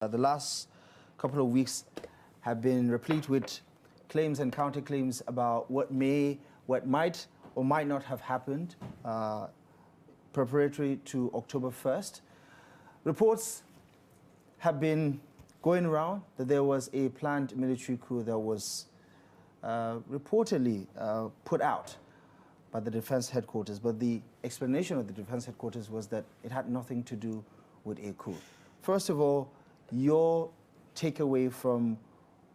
The last couple of weeks have been replete with claims and counterclaims about what might or might not have happened preparatory to October 1st. Reports have been going around that there was a planned military coup that was reportedly put out by the Defense Headquarters, but the explanation of the Defense Headquarters was that it had nothing to do with a coup. First of all, your takeaway from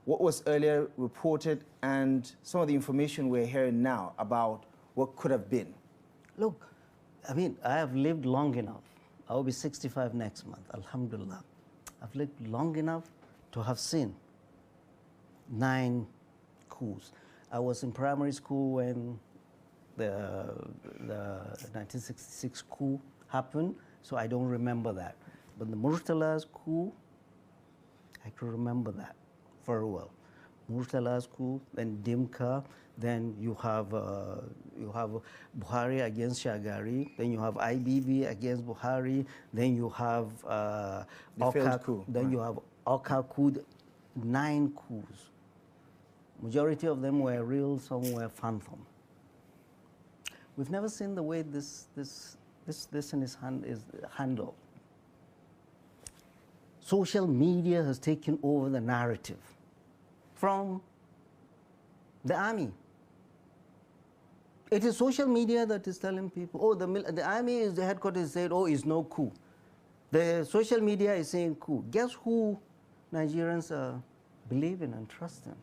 what was earlier reported and some of the information we're hearing now about what could have been. Look, I mean, I have lived long enough. I will be 65 next month, alhamdulillah. I've lived long enough to have seen 9 coups. I was in primary school when the 1966 coup happened, so I don't remember that. But the Murtala's coup, I can remember that very well. Murtala's coup, then Dimka, then you have Buhari against Shagari, then you have IBB against Buhari, then you have failed coup. Then you have Oka coup, 9 coups. Majority of them were real, some were phantom. We've never seen the way this in his hand is handled. Social media has taken over the narrative from the army. It is social media that is telling people, oh, the army is the headquarters said, oh, it's no coup. The social media is saying coup. Guess who Nigerians believe in and trust in?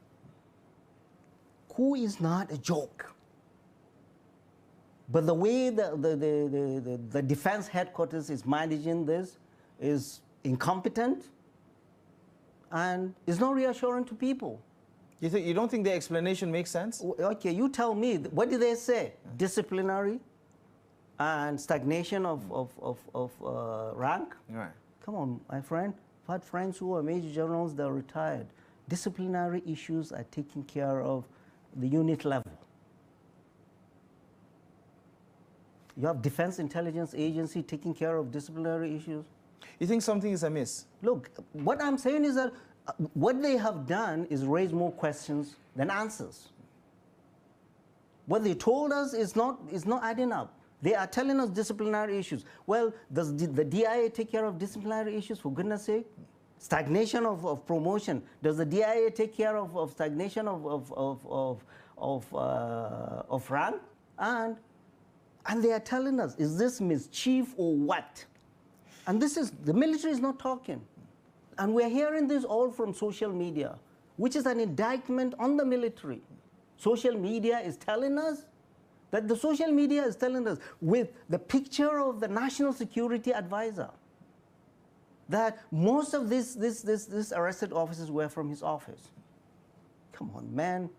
Coup is not a joke. But the way the defense headquarters is managing this is incompetent and is not reassuring to people. You don't think the explanation makes sense? Okay, you tell me, what did they say? Disciplinary and stagnation of rank? Right. Come on, my friend. I've had friends who are major generals that are retired. Disciplinary issues are taken care of the unit level. You have Defense Intelligence Agency taking care of disciplinary issues. You think something is amiss? Look, what I'm saying is that what they have done is raise more questions than answers. What they told us is not adding up. They are telling us disciplinary issues. Well, does the DIA take care of disciplinary issues, for goodness sake? Stagnation of promotion. Does the DIA take care of stagnation of rank? And they are telling us, is this mischief or what? And this is, the military is not talking. And we're hearing this all from social media, which is an indictment on the military. Social media is telling us that the social media is telling us with the picture of the National Security Advisor that most of these arrested officers were from his office. Come on, man.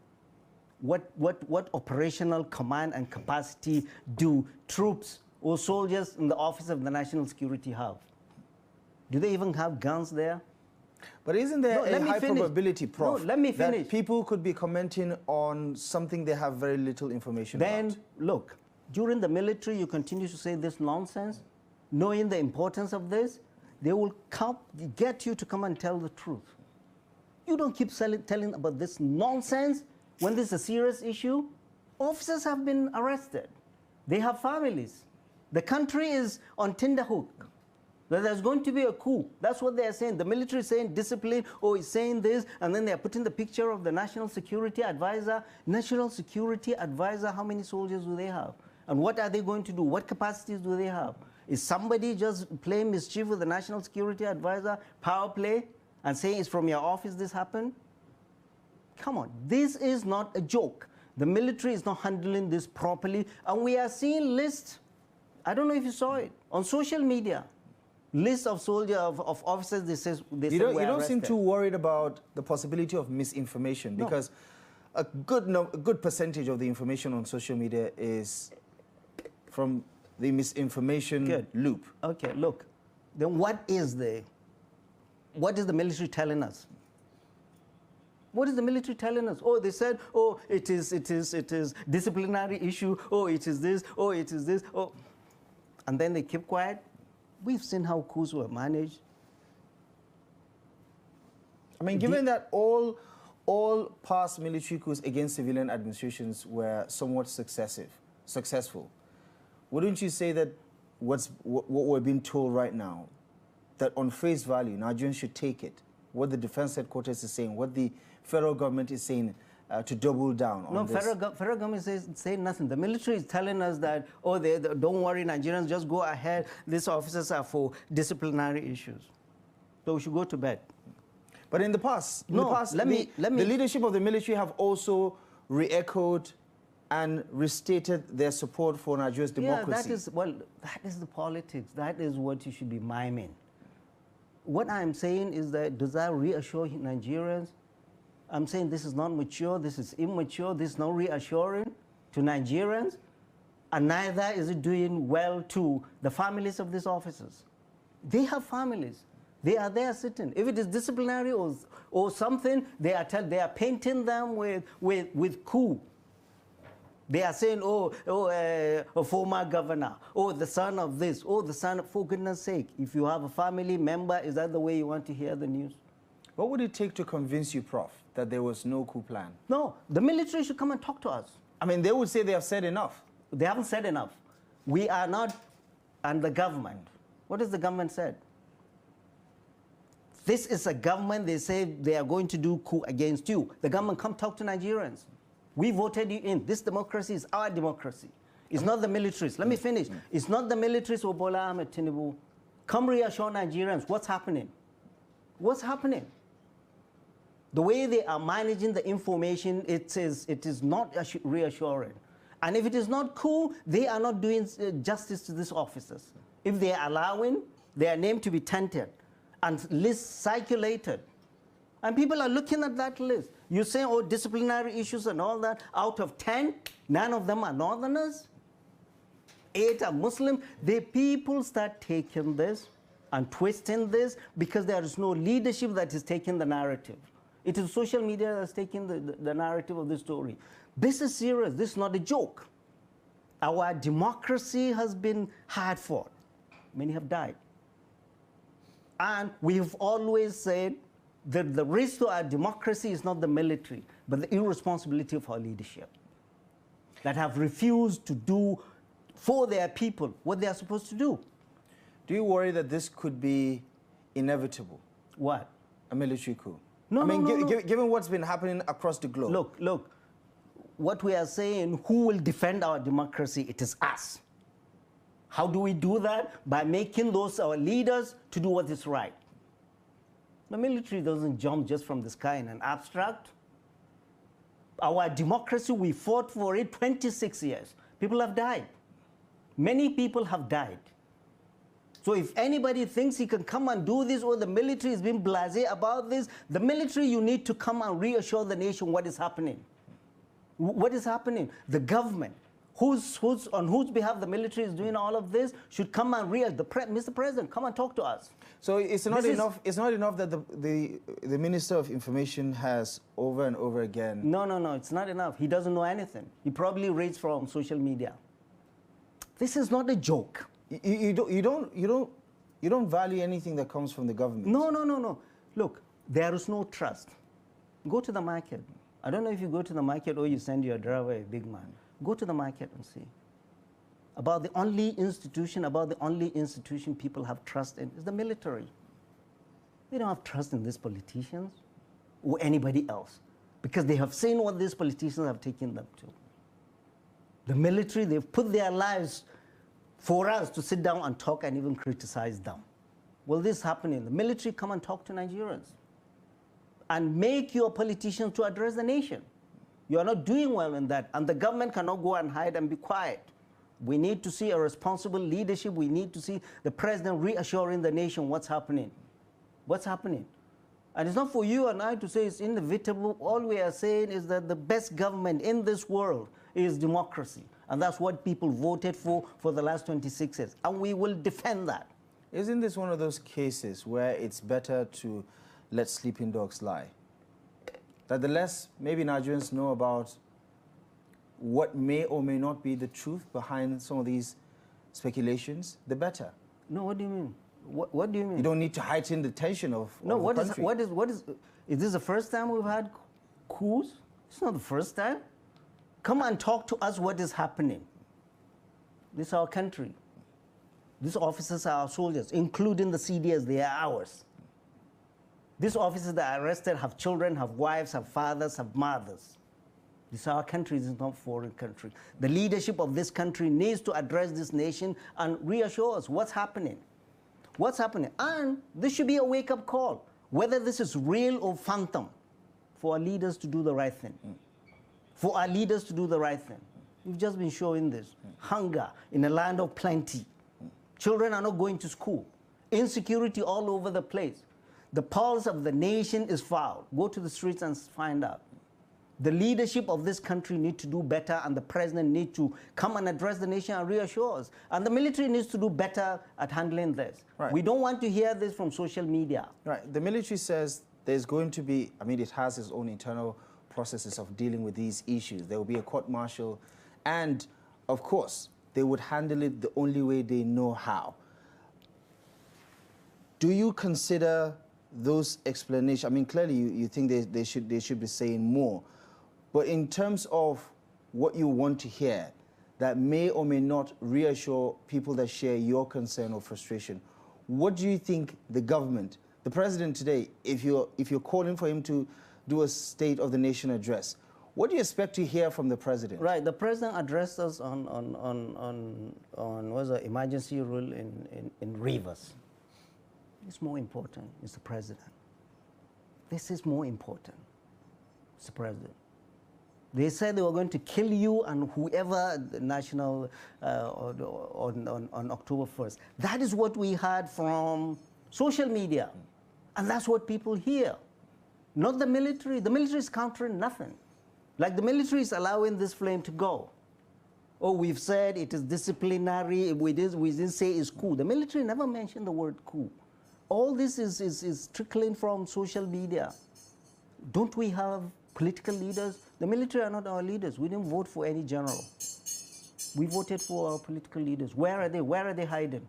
What operational command and capacity do troops or soldiers in the office of the National Security have? Do they even have guns there? But isn't there a high probability, Prof, no, let me finish. that people could be commenting on something they have very little information about? Then, look, during the military, you continue to say this nonsense, knowing the importance of this, they will get you to come and tell the truth. You don't keep telling about this nonsense when this is a serious issue. Officers have been arrested. They have families. The country is on tenterhook. There's going to be a coup. That's what they're saying. The military is saying discipline, oh, it's saying this, and then they're putting the picture of the National Security Advisor. National Security Advisor, how many soldiers do they have? And what are they going to do? What capacities do they have? Is somebody just playing mischief with the National Security Advisor, power play, and saying it's from your office this happened? Come on, this is not a joke. The military is not handling this properly, and we are seeing lists, I don't know if you saw it, on social media. List of soldiers, of officers, they say you don't seem too worried about the possibility of misinformation, because a good percentage of the information on social media is from the misinformation loop. Okay, look, then what is the military telling us? What is the military telling us? Oh, they said, oh, it is disciplinary issue. Oh, it is this. Oh, it is this. Oh, and then they keep quiet. We've seen how coups were managed. I mean, given that all past military coups against civilian administrations were somewhat successful, wouldn't you say that what we're being told right now, that on face value, Nigerians should take it, what the defense headquarters is saying, what the federal government is saying, to double down on this? No, federal government is saying nothing. The military is telling us that, oh, don't worry, Nigerians, just go ahead. These officers are for disciplinary issues. So we should go to bed. But in the past, the leadership of the military have also re-echoed and restated their support for Nigeria's democracy. Yeah, that is the politics. That is what you should be miming. What I'm saying is that, does that reassure Nigerians? I'm saying this is not mature, this is immature, this is not reassuring to Nigerians, and neither is it doing well to the families of these officers. They have families. They are there sitting. If it is disciplinary or something, they are painting them with coup. They are saying, a former governor, the son of this, the son of, for goodness sake, if you have a family member, is that the way you want to hear the news? What would it take to convince you, Prof, that there was no coup plan? No, the military should come and talk to us. I mean, they would say they have said enough. They haven't said enough. We are not, and the government. What has the government said? This is a government, they say they are going to do coup against you. The government, come talk to Nigerians. We voted you in. This democracy is our democracy. It's not the militaries. Let me finish. It's not the militaries or Bola Ahmed Tinubu. Come reassure Nigerians. What's happening? What's happening? The way they are managing the information, it is not reassuring. And if it is not cool, they are not doing justice to these officers. If they are allowing their name to be tainted and lists circulated, and people are looking at that list. You say, oh, disciplinary issues and all that. Out of 10, none of them are Northerners. 8 are Muslim. The people start taking this and twisting this because there is no leadership that is taking the narrative. It is social media that's taking the narrative of the story. This is serious. This is not a joke. Our democracy has been hard fought. Many have died. And we've always said that the risk to our democracy is not the military, but the irresponsibility of our leadership that have refused to do for their people what they are supposed to do. Do you worry that this could be inevitable? What? A military coup? No, given what's been happening across the globe. Look, what we are saying, who will defend our democracy? It is us. How do we do that? By making those our leaders to do what is right. The military doesn't jump just from the sky in an abstract. Our democracy, we fought for it 26 years. People have died. Many people have died. So if anybody thinks he can come and do this, or the military is being blasé about this, the military, you need to come and reassure the nation what is happening. What is happening? The government, on whose behalf the military is doing all of this, should come and Mr. President, come and talk to us. So it's not enough. It's not enough that the Minister of Information has over and over again. No, it's not enough. He doesn't know anything. He probably reads from social media. This is not a joke. You don't value anything that comes from the government. No. Look, there is no trust. Go to the market. I don't know if you go to the market or you send your driver, a big man. Go to the market and see. About the only institution people have trust in is the military. They don't have trust in these politicians or anybody else because they have seen what these politicians have taken them to. The military, they've put their lives for us to sit down and talk and even criticize them. Will this happen in the military? Come and talk to Nigerians and make your politicians to address the nation. You are not doing well in that, and the government cannot go and hide and be quiet. We need to see a responsible leadership. We need to see the president reassuring the nation what's happening. What's happening? And it's not for you and I to say it's inevitable. All we are saying is that the best government in this world is democracy. And that's what people voted for the last 26 years. And we will defend that. Isn't this one of those cases where it's better to let sleeping dogs lie? That the less maybe Nigerians know about what may or may not be the truth behind some of these speculations, the better. No, what do you mean? What do you mean? You don't need to heighten the tension of No, the country. Is this the first time we've had coups? It's not the first time. Come and talk to us what is happening. This is our country. These officers are our soldiers, including the CDS, they are ours. These officers that are arrested have children, have wives, have fathers, have mothers. This is our country, this is not a foreign country. The leadership of this country needs to address this nation and reassure us what's happening. What's happening? And this should be a wake-up call, whether this is real or phantom, for our leaders to do the right thing. For our leaders to do the right thing. We've just been showing this. Hunger in a land of plenty. Children are not going to school. Insecurity all over the place. The pulse of the nation is foul. Go to the streets and find out. The leadership of this country needs to do better, and the president needs to come and address the nation and reassure us. And the military needs to do better at handling this. Right. We don't want to hear this from social media. Right. The military says there's going to be, I mean, it has its own internal processes of dealing with these issues. There will be a court-martial, and of course, they would handle it the only way they know how. Do you consider those explanations? I mean, clearly you think they should be saying more, but in terms of what you want to hear that may or may not reassure people that share your concern or frustration, what do you think the government, the president today, if you're calling for him to do a State of the Nation address, what do you expect to hear from the president? Right, the president addressed us on what's the emergency rule in Rivers. It's more important, Mr. President. This is more important, Mr. President. They said they were going to kill you and whoever the national on October 1st. That is what we heard from social media, and that's what people hear. Not the military. The military is countering nothing. Like the military is allowing this flame to go. Oh, we've said it is disciplinary. We didn't say it's coup. The military never mentioned the word coup. All this is trickling from social media. Don't we have political leaders? The military are not our leaders. We didn't vote for any general. We voted for our political leaders. Where are they? Where are they hiding?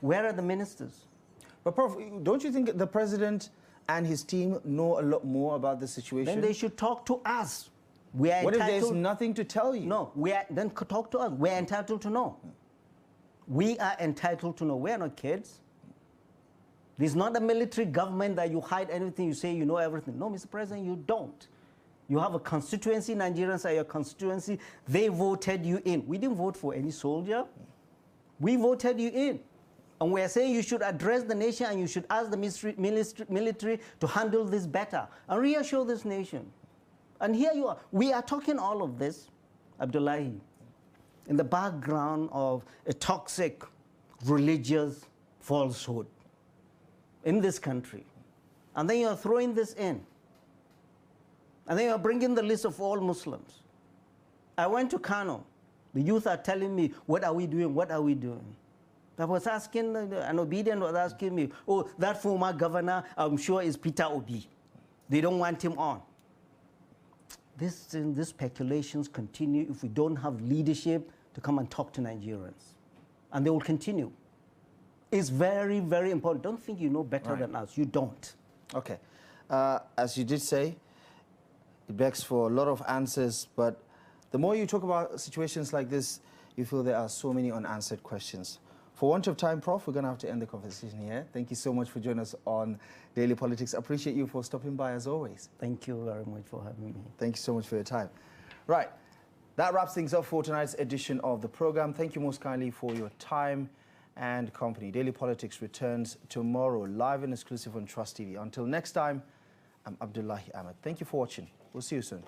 Where are the ministers? But Prof, don't you think the president and his team know a lot more about the situation? Then they should talk to us. We are what entitled, if there's nothing to tell you? No, then talk to us. We're entitled to know. We are entitled to know. We're not kids. This is not a military government that you hide anything, you say you know everything. No, Mr. President, you don't. You have a constituency, Nigerians are your constituency. They voted you in. We didn't vote for any soldier. We voted you in. And we are saying you should address the nation and you should ask the military to handle this better and reassure this nation. And here you are. We are talking all of this, Abdullahi, in the background of a toxic religious falsehood in this country. And then you're throwing this in. And then you're bringing the list of all Muslims. I went to Kano. The youth are telling me, what are we doing? What are we doing? I was asking, an obedient was asking me, oh, that former governor, I'm sure is Peter Obi. They don't want him on. These speculations continue if we don't have leadership to come and talk to Nigerians. And they will continue. It's very, very important. Don't think you know better than us. You don't. Okay. As you did say, it begs for a lot of answers, but the more you talk about situations like this, you feel there are so many unanswered questions. For want of time, Prof, we're going to have to end the conversation here. Thank you so much for joining us on Daily Politics. Appreciate you for stopping by as always. Thank you very much for having me. Thank you so much for your time. Right, that wraps things up for tonight's edition of the program. Thank you most kindly for your time and company. Daily Politics returns tomorrow, live and exclusive on Trust TV. Until next time, I'm Abdullahi Ahmed. Thank you for watching. We'll see you soon.